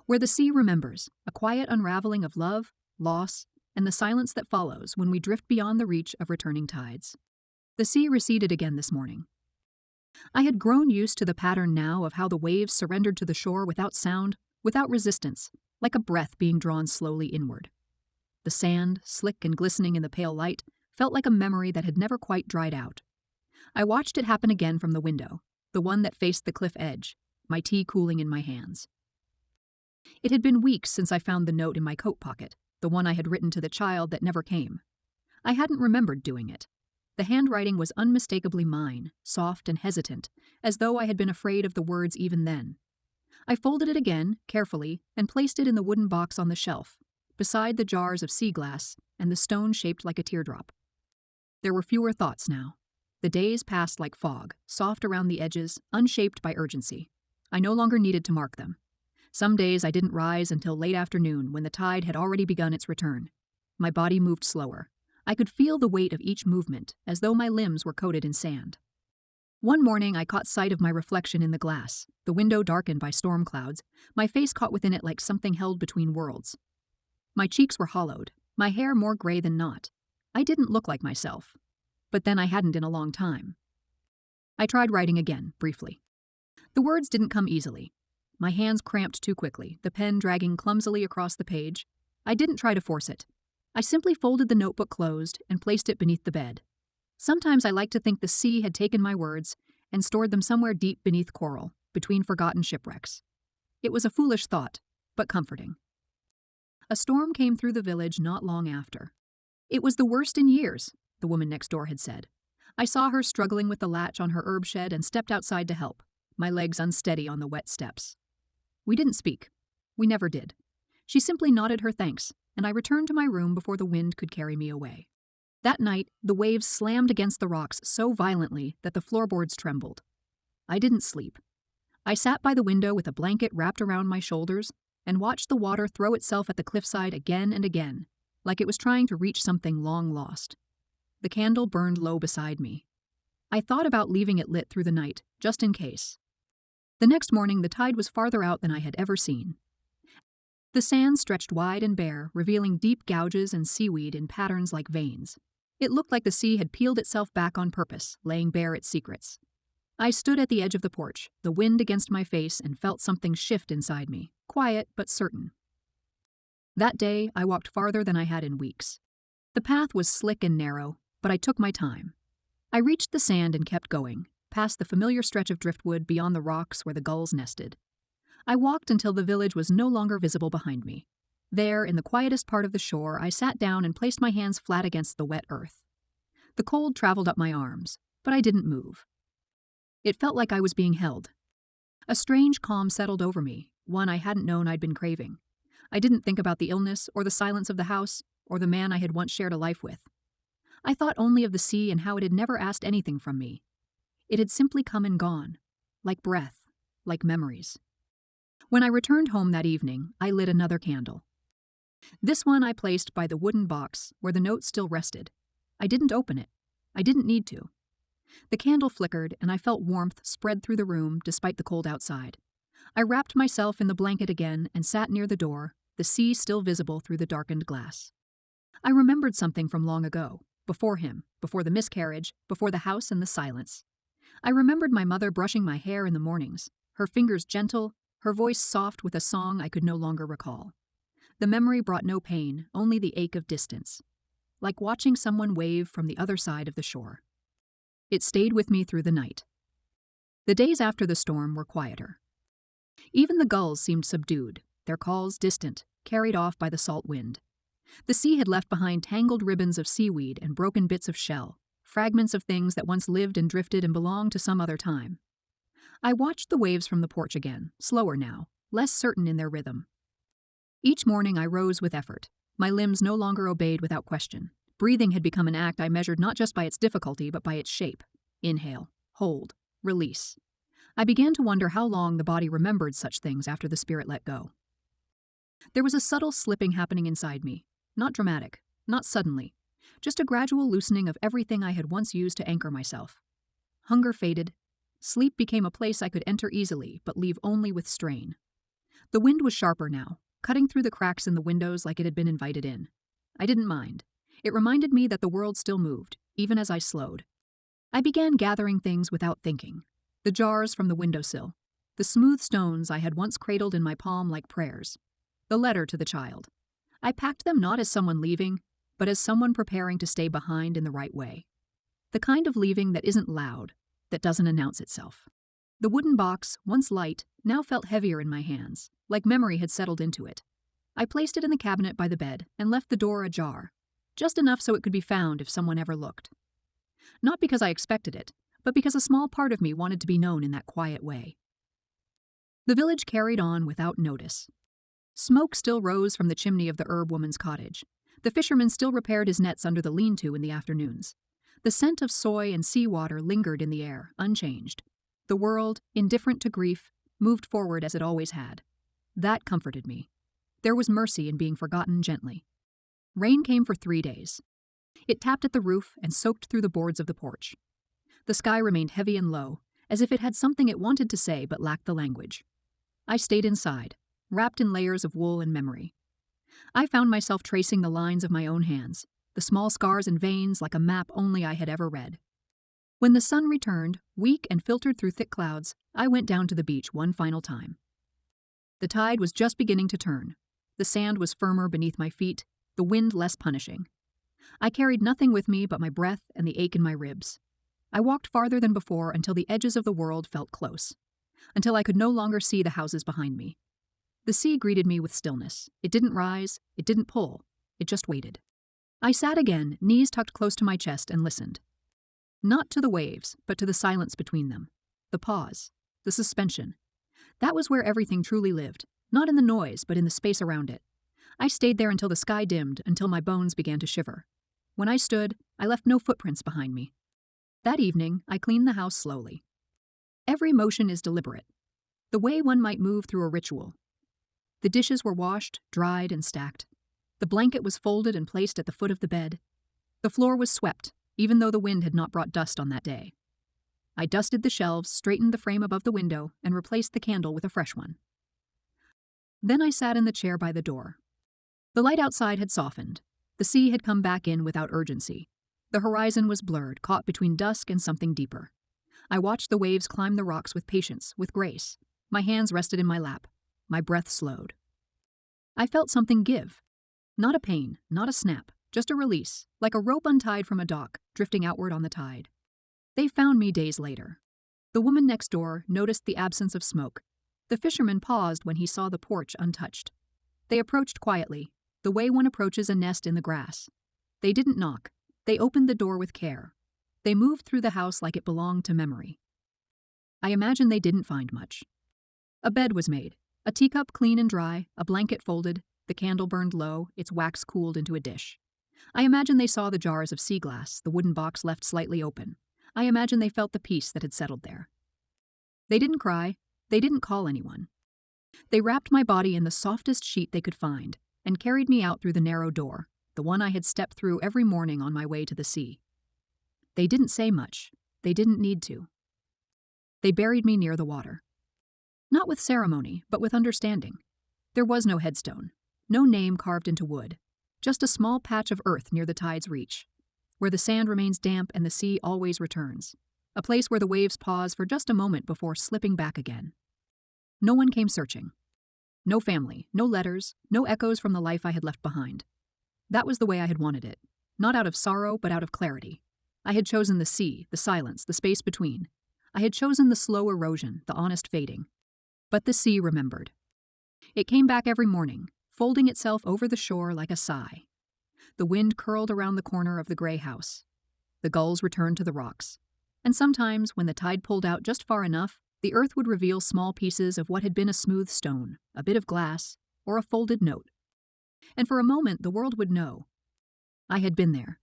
Where the sea remembers, a quiet unraveling of love, loss, and the silence that follows when we drift beyond the reach of returning tides. The sea receded again this morning. I had grown used to the pattern now of how the waves surrendered to the shore without sound, without resistance, like a breath being drawn slowly inward. The sand, slick and glistening in the pale light, felt like a memory that had never quite dried out. I watched it happen again from the window, the one that faced the cliff edge, my tea cooling in my hands. It had been weeks since I found the note in my coat pocket, the one I had written to the child that never came. I hadn't remembered doing it. The handwriting was unmistakably mine, soft and hesitant, as though I had been afraid of the words even then. I folded it again, carefully, and placed it in the wooden box on the shelf, beside the jars of sea glass and the stone shaped like a teardrop. There were fewer thoughts now. The days passed like fog, soft around the edges, unshaped by urgency. I no longer needed to mark them. Some days I didn't rise until late afternoon when the tide had already begun its return. My body moved slower. I could feel the weight of each movement, as though my limbs were coated in sand. One morning I caught sight of my reflection in the glass, the window darkened by storm clouds, my face caught within it like something held between worlds. My cheeks were hollowed, my hair more gray than not. I didn't look like myself. But then I hadn't in a long time. I tried writing again, briefly. The words didn't come easily. My hands cramped too quickly, the pen dragging clumsily across the page. I didn't try to force it. I simply folded the notebook closed and placed it beneath the bed. Sometimes I like to think the sea had taken my words and stored them somewhere deep beneath coral, between forgotten shipwrecks. It was a foolish thought, but comforting. A storm came through the village not long after. It was the worst in years, the woman next door had said. I saw her struggling with the latch on her herb shed and stepped outside to help, my legs unsteady on the wet steps. We didn't speak. We never did. She simply nodded her thanks, and I returned to my room before the wind could carry me away. That night, the waves slammed against the rocks so violently that the floorboards trembled. I didn't sleep. I sat by the window with a blanket wrapped around my shoulders and watched the water throw itself at the cliffside again and again, like it was trying to reach something long lost. The candle burned low beside me. I thought about leaving it lit through the night, just in case. The next morning, the tide was farther out than I had ever seen. The sand stretched wide and bare, revealing deep gouges and seaweed in patterns like veins. It looked like the sea had peeled itself back on purpose, laying bare its secrets. I stood at the edge of the porch, the wind against my face, and felt something shift inside me, quiet but certain. That day, I walked farther than I had in weeks. The path was slick and narrow, but I took my time. I reached the sand and kept going, past the familiar stretch of driftwood beyond the rocks where the gulls nested. I walked until the village was no longer visible behind me. There, in the quietest part of the shore, I sat down and placed my hands flat against the wet earth. The cold traveled up my arms, but I didn't move. It felt like I was being held. A strange calm settled over me, one I hadn't known I'd been craving. I didn't think about the illness or the silence of the house or the man I had once shared a life with. I thought only of the sea and how it had never asked anything from me. It had simply come and gone, like breath, like memories. When I returned home that evening, I lit another candle. This one I placed by the wooden box where the note still rested. I didn't open it. I didn't need to. The candle flickered, and I felt warmth spread through the room despite the cold outside. I wrapped myself in the blanket again and sat near the door, the sea still visible through the darkened glass. I remembered something from long ago, before him, before the miscarriage, before the house and the silence. I remembered my mother brushing my hair in the mornings, her fingers gentle, her voice soft with a song I could no longer recall. The memory brought no pain, only the ache of distance, like watching someone wave from the other side of the shore. It stayed with me through the night. The days after the storm were quieter. Even the gulls seemed subdued, their calls distant, carried off by the salt wind. The sea had left behind tangled ribbons of seaweed and broken bits of shell, fragments of things that once lived and drifted and belonged to some other time. I watched the waves from the porch again, slower now, less certain in their rhythm. Each morning I rose with effort. My limbs no longer obeyed without question. Breathing had become an act I measured not just by its difficulty but by its shape. Inhale, hold, release. I began to wonder how long the body remembered such things after the spirit let go. There was a subtle slipping happening inside me. Not dramatic, not suddenly. Just a gradual loosening of everything I had once used to anchor myself. Hunger faded. Sleep became a place I could enter easily but leave only with strain. The wind was sharper now, cutting through the cracks in the windows like it had been invited in. I didn't mind. It reminded me that the world still moved, even as I slowed. I began gathering things without thinking. The jars from the windowsill, the smooth stones I had once cradled in my palm like prayers, the letter to the child. I packed them not as someone leaving, but as someone preparing to stay behind in the right way. The kind of leaving that isn't loud, that doesn't announce itself. The wooden box, once light, now felt heavier in my hands, like memory had settled into it. I placed it in the cabinet by the bed and left the door ajar, just enough so it could be found if someone ever looked. Not because I expected it, but because a small part of me wanted to be known in that quiet way. The village carried on without notice. Smoke still rose from the chimney of the herb woman's cottage. The fisherman still repaired his nets under the lean-to in the afternoons. The scent of soy and seawater lingered in the air, unchanged. The world, indifferent to grief, moved forward as it always had. That comforted me. There was mercy in being forgotten gently. Rain came for 3 days. It tapped at the roof and soaked through the boards of the porch. The sky remained heavy and low, as if it had something it wanted to say but lacked the language. I stayed inside, wrapped in layers of wool and memory. I found myself tracing the lines of my own hands, the small scars and veins like a map only I had ever read. When the sun returned, weak and filtered through thick clouds, I went down to the beach one final time. The tide was just beginning to turn. The sand was firmer beneath my feet, the wind less punishing. I carried nothing with me but my breath and the ache in my ribs. I walked farther than before until the edges of the world felt close, until I could no longer see the houses behind me. The sea greeted me with stillness. It didn't rise, it didn't pull, it just waited. I sat again, knees tucked close to my chest, and listened. Not to the waves, but to the silence between them. The pause, the suspension. That was where everything truly lived, not in the noise, but in the space around it. I stayed there until the sky dimmed, until my bones began to shiver. When I stood, I left no footprints behind me. That evening, I cleaned the house slowly. Every motion is deliberate, the way one might move through a ritual. The dishes were washed, dried, and stacked. The blanket was folded and placed at the foot of the bed. The floor was swept, even though the wind had not brought dust on that day. I dusted the shelves, straightened the frame above the window, and replaced the candle with a fresh one. Then I sat in the chair by the door. The light outside had softened. The sea had come back in without urgency. The horizon was blurred, caught between dusk and something deeper. I watched the waves climb the rocks with patience, with grace. My hands rested in my lap. My breath slowed. I felt something give. Not a pain, not a snap, just a release, like a rope untied from a dock, drifting outward on the tide. They found me days later. The woman next door noticed the absence of smoke. The fisherman paused when he saw the porch untouched. They approached quietly, the way one approaches a nest in the grass. They didn't knock. They opened the door with care. They moved through the house like it belonged to memory. I imagine they didn't find much. A bed was made, a teacup clean and dry, a blanket folded, the candle burned low, its wax cooled into a dish. I imagine they saw the jars of sea glass, the wooden box left slightly open. I imagine they felt the peace that had settled there. They didn't cry. They didn't call anyone. They wrapped my body in the softest sheet they could find and carried me out through the narrow door, the one I had stepped through every morning on my way to the sea. They didn't say much. They didn't need to. They buried me near the water. Not with ceremony, but with understanding. There was no headstone, no name carved into wood, just a small patch of earth near the tide's reach, where the sand remains damp and the sea always returns, a place where the waves pause for just a moment before slipping back again. No one came searching. No family, no letters, no echoes from the life I had left behind. That was the way I had wanted it, not out of sorrow, but out of clarity. I had chosen the sea, the silence, the space between. I had chosen the slow erosion, the honest fading. But the sea remembered. It came back every morning, folding itself over the shore like a sigh. The wind curled around the corner of the gray house. The gulls returned to the rocks. And sometimes, when the tide pulled out just far enough, the earth would reveal small pieces of what had been a smooth stone, a bit of glass, or a folded note. And for a moment, the world would know. I had been there,